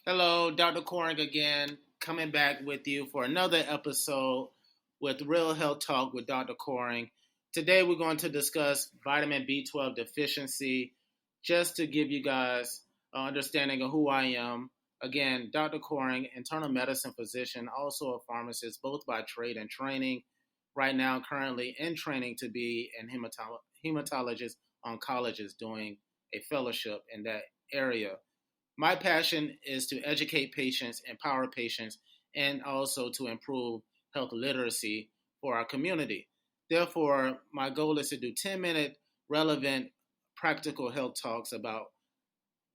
Hello, Dr. Coring again, coming back with you for another episode with Real Health Talk with Dr. Coring. Today we're going to discuss vitamin B12 deficiency, just to give you guys an understanding of who I am. Again, Dr. Coring, internal medicine physician, also a pharmacist, both by trade and training. Right now, currently in training to be an hematologist oncologist, doing a fellowship in that area. My passion is to educate patients, empower patients, and also to improve health literacy for our community. Therefore, my goal is to do 10-minute relevant practical health talks about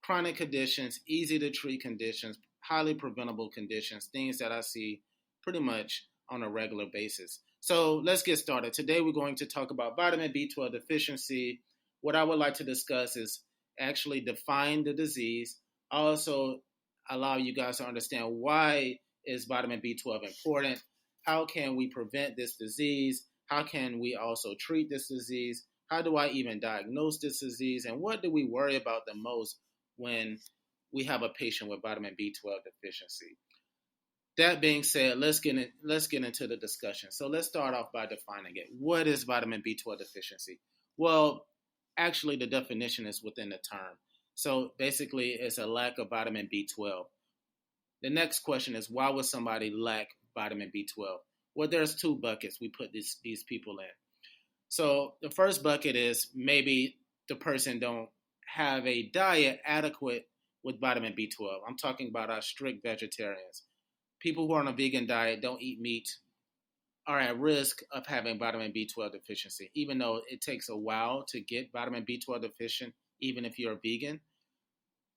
chronic conditions, easy to treat conditions, highly preventable conditions, things that I see pretty much on a regular basis. So let's get started. Today we're going to talk about vitamin B12 deficiency. What I would like to discuss is actually define the disease, also allow you guys to understand why is vitamin B12 important, how can we prevent this disease, how can we also treat this disease, how do I even diagnose this disease, and what do we worry about the most when we have a patient with vitamin B12 deficiency. That being said, let's get into the discussion. So let's start off by defining it. What is vitamin B12 deficiency? Well, actually the definition is within the term. So basically it's a lack of vitamin B12. The next question is, why would somebody lack vitamin B12? Well, there's two buckets we put these people in. So the first bucket is maybe the person don't have a diet adequate with vitamin B12. I'm talking about our strict vegetarians. People who are on a vegan diet, don't eat meat, are at risk of having vitamin B12 deficiency, even though it takes a while to get vitamin B12 deficient, even if you're a vegan.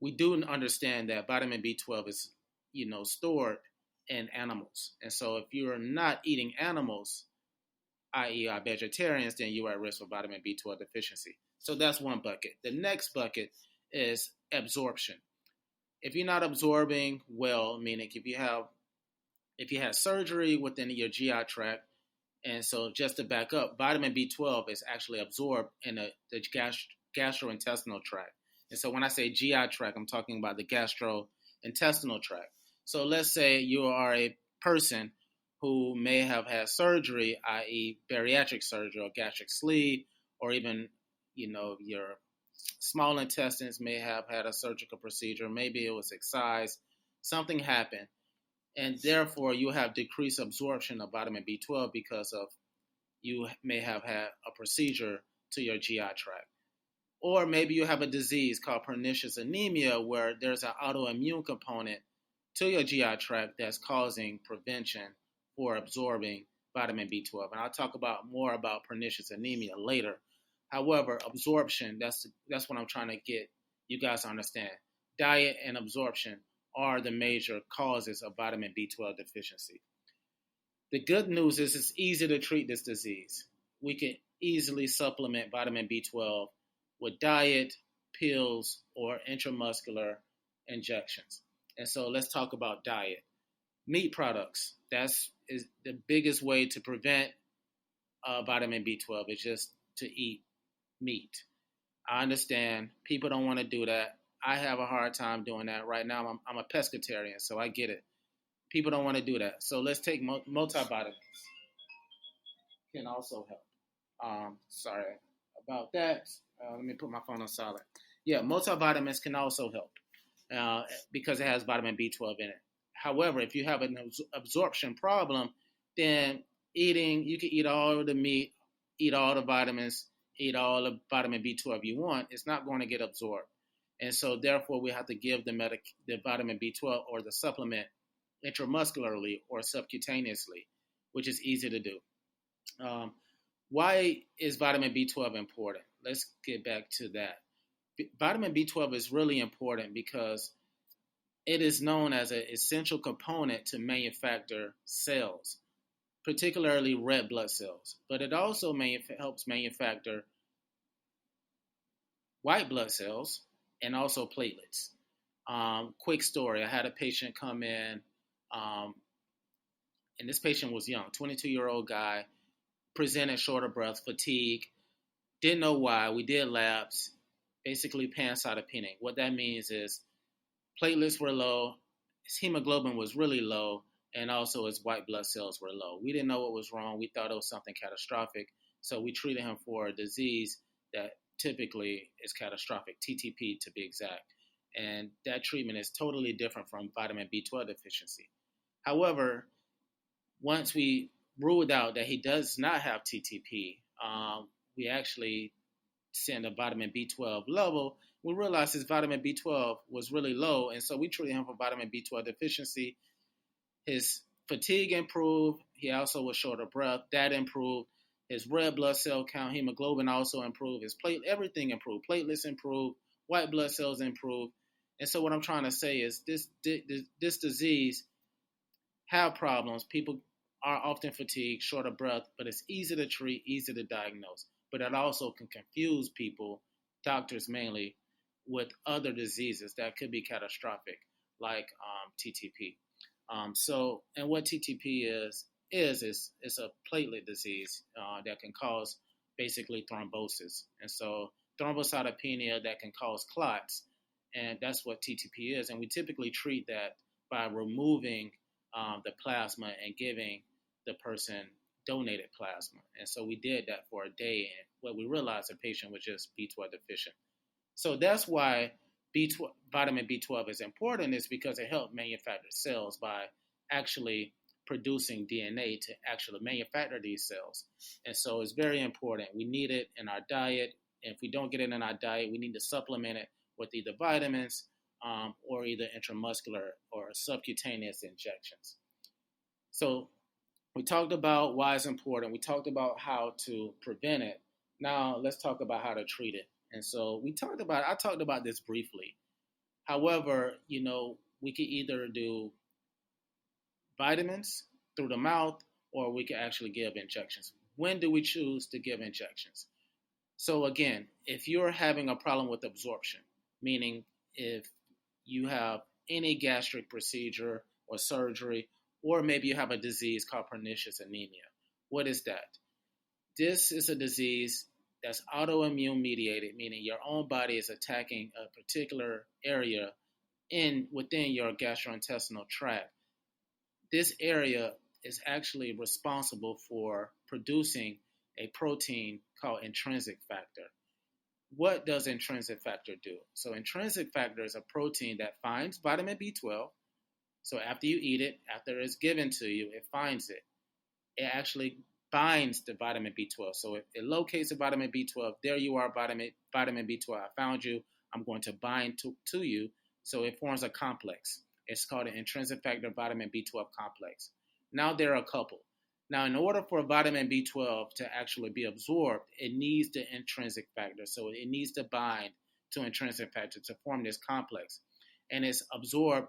We do understand that vitamin B12 is, stored in animals. And so if you're not eating animals, i.e. are vegetarians, then you are at risk for vitamin B12 deficiency. So that's one bucket. The next bucket is absorption. If you're not absorbing well, meaning if you had surgery within your GI tract, and so just to back up, vitamin B12 is actually absorbed in the gastrointestinal tract. And so when I say GI tract, I'm talking about the gastrointestinal tract. So let's say you are a person who may have had surgery, i.e. bariatric surgery or gastric sleeve, or even, your small intestines may have had a surgical procedure. Maybe it was excised. Something happened. And therefore, you have decreased absorption of vitamin B12 because of you may have had a procedure to your GI tract. Or maybe you have a disease called pernicious anemia where there's an autoimmune component to your GI tract that's causing prevention for absorbing vitamin B12. And I'll talk more about pernicious anemia later. However, absorption, that's what I'm trying to get you guys to understand. Diet and absorption are the major causes of vitamin B12 deficiency. The good news is it's easy to treat this disease. We can easily supplement vitamin B12 with diet, pills, or intramuscular injections. And so let's talk about diet. Meat products, is the biggest way to prevent vitamin B12 is just to eat meat. I understand people don't want to do that. I have a hard time doing that right now. I'm a pescatarian, so I get it. People don't want to do that. So let's take multivitamins. Can also help. Sorry about that. Let me put my phone on silent. Yeah, multivitamins can also help because it has vitamin B12 in it. However, if you have an absorption problem, then you can eat all of the meat, eat all the vitamins, eat all the vitamin B12 you want. It's not going to get absorbed. And so, therefore, we have to give the vitamin B12 or the supplement intramuscularly or subcutaneously, which is easy to do. Why is vitamin B12 important? Let's get back to that. Vitamin B12 is really important because it is known as an essential component to manufacture cells, particularly red blood cells. But it also helps manufacture white blood cells and also platelets. Quick story, I had a patient come in, and this patient was young, 22-year-old guy, presented short of breath, fatigue, didn't know why. We did labs, basically pancytopenic. What that means is platelets were low, his hemoglobin was really low, and also his white blood cells were low. We didn't know what was wrong. We thought it was something catastrophic, so we treated him for a disease that typically is catastrophic, TTP to be exact. And that treatment is totally different from vitamin B12 deficiency. However, once we ruled out that he does not have TTP, we actually sent a vitamin B12 level. We realized his vitamin B12 was really low, and so we treated him for vitamin B12 deficiency. His fatigue improved. He also was short of breath. That improved. His red blood cell count, hemoglobin also improved. His everything improved. Platelets improved. White blood cells improved. And so what I'm trying to say is this disease have problems. People are often fatigued, short of breath, but it's easy to treat, easy to diagnose. But it also can confuse people, doctors mainly, with other diseases that could be catastrophic, like TTP. And what TTP is it's a platelet disease that can cause basically thrombosis. And so thrombocytopenia that can cause clots, and that's what TTP is. And we typically treat that by removing the plasma and giving the person donated plasma. And so we did that for a day, and what we realized the patient was just B12 deficient. So that's why vitamin B12 is important, is because it helps manufacture cells by actually producing DNA to actually manufacture these cells. And so it's very important. We need it in our diet. And if we don't get it in our diet, we need to supplement it with either vitamins or either intramuscular or subcutaneous injections. So we talked about why it's important. We talked about how to prevent it. Now let's talk about how to treat it. And so I talked about this briefly. However, we could either do vitamins through the mouth, or we could actually give injections. When do we choose to give injections? So again, if you're having a problem with absorption, meaning if you have any gastric procedure or surgery, or maybe you have a disease called pernicious anemia. What is that? This is a disease that's autoimmune mediated, meaning your own body is attacking a particular area within your gastrointestinal tract. This area is actually responsible for producing a protein called intrinsic factor. What does intrinsic factor do? So intrinsic factor is a protein that finds vitamin B12. So after you eat it, after it's given to you, it finds it. It actually binds the vitamin B12. So it locates the vitamin B12. There you are, vitamin B12. I found you. I'm going to bind to you. So it forms a complex. It's called an intrinsic factor vitamin B12 complex. Now there are a couple. Now, in order for vitamin B12 to actually be absorbed, it needs the intrinsic factor. So it needs to bind to intrinsic factor to form this complex. And it's absorbed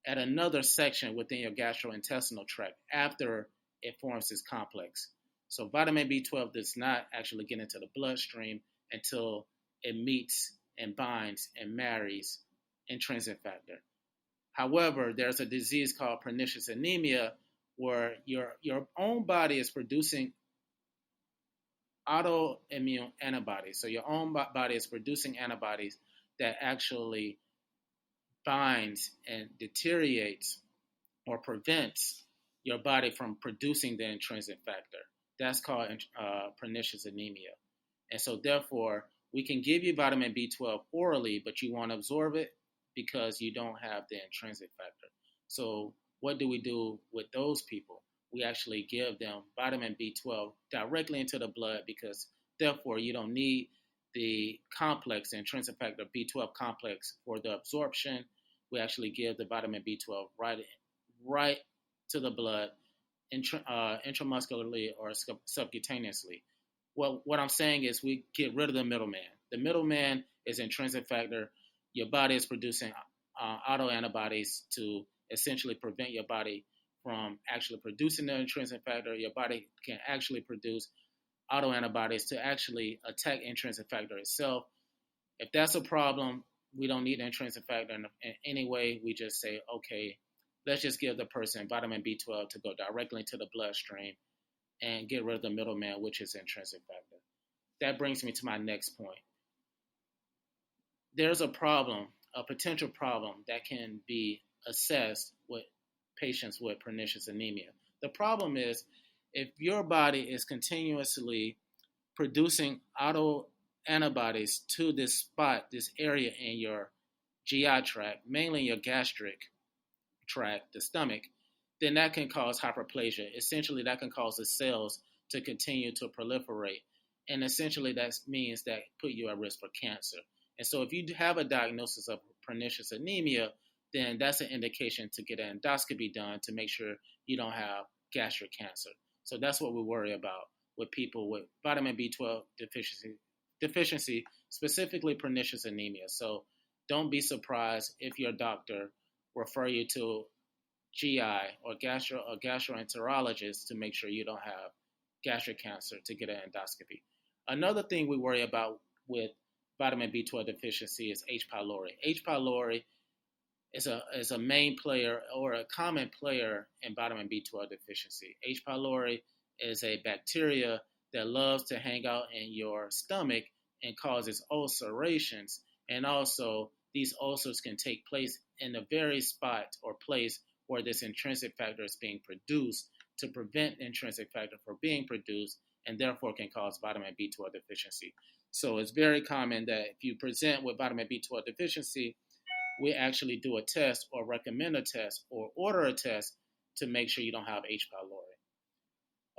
at another section within your gastrointestinal tract after it forms this complex. So vitamin B12 does not actually get into the bloodstream until it meets and binds and marries intrinsic factor. However, there's a disease called pernicious anemia where your own body is producing autoimmune antibodies. So your own body is producing antibodies that actually binds and deteriorates or prevents your body from producing the intrinsic factor. That's called pernicious anemia. And so therefore, we can give you vitamin B12 orally, but you won't absorb it because you don't have the intrinsic factor. So what do we do with those people? We actually give them vitamin B12 directly into the blood because therefore you don't need the complex, the intrinsic factor B12 complex for the absorption. We actually give the vitamin B12 right to the blood intramuscularly or subcutaneously. Well, what I'm saying is we get rid of the middleman. The middleman is intrinsic factor. Your body is producing autoantibodies to essentially prevent your body from actually producing the intrinsic factor. Your body can actually produce autoantibodies to actually attack intrinsic factor itself. If that's a problem, we don't need intrinsic factor in any way. We just say, okay, let's just give the person vitamin B12 to go directly into the bloodstream and get rid of the middleman, which is intrinsic factor. That brings me to my next point. There's a problem, a potential problem that can be assessed with patients with pernicious anemia. The problem is if your body is continuously producing autoantibodies to this spot, this area in your GI tract, mainly your gastric tract, the stomach, then that can cause hyperplasia. Essentially, that can cause the cells to continue to proliferate. And essentially, that means that put you at risk for cancer. And so if you have a diagnosis of pernicious anemia, then that's an indication to get an endoscopy done to make sure you don't have gastric cancer. So that's what we worry about with people with vitamin B12 deficiency, specifically pernicious anemia. So don't be surprised if your doctor refer you to GI or gastroenterologist to make sure you don't have gastric cancer to get an endoscopy. Another thing we worry about with vitamin B12 deficiency is H. pylori. H. pylori is a main player or a common player in vitamin B12 deficiency. H. pylori is a bacteria that loves to hang out in your stomach and causes ulcerations. And also, these ulcers can take place in the very spot or place where this intrinsic factor is being produced to prevent intrinsic factor from being produced, and therefore can cause vitamin B12 deficiency. So it's very common that if you present with vitamin B12 deficiency, we actually do a test or recommend a test or order a test to make sure you don't have H. pylori.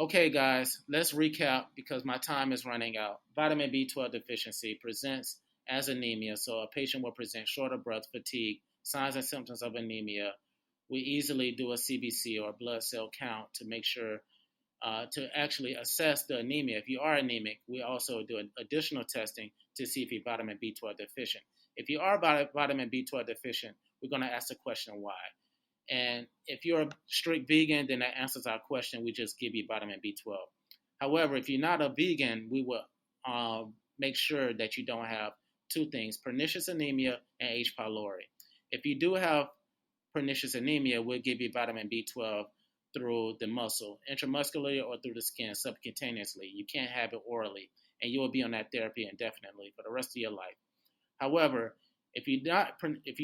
Okay, guys, let's recap because my time is running out. Vitamin B12 deficiency presents as anemia. So a patient will present short of breath, fatigue, signs and symptoms of anemia. We easily do a CBC or blood cell count to make sure to actually assess the anemia. If you are anemic, we also do additional testing to see if you're vitamin B12 deficient. If you are vitamin B12 deficient, we're going to ask the question why. And if you're a strict vegan, then that answers our question. We just give you vitamin B12. However, if you're not a vegan, we will make sure that you don't have two things, pernicious anemia and H. pylori. If you do have pernicious anemia, we'll give you vitamin B12 through the muscle, intramuscularly or through the skin, subcutaneously. You can't have it orally, and you will be on that therapy indefinitely for the rest of your life. However, if you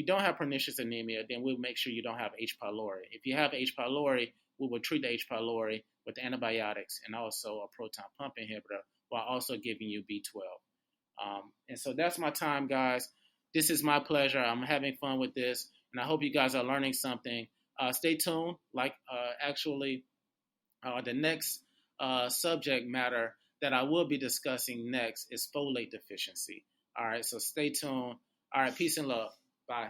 don't have pernicious anemia, then we'll make sure you don't have H. pylori. If you have H. pylori, we will treat the H. pylori with antibiotics and also a proton pump inhibitor while also giving you B12. And so that's my time, guys. This is my pleasure. I'm having fun with this, and I hope you guys are learning something. Stay tuned. The next subject matter that I will be discussing next is folate deficiency. All right, so stay tuned. All right, peace and love. Bye.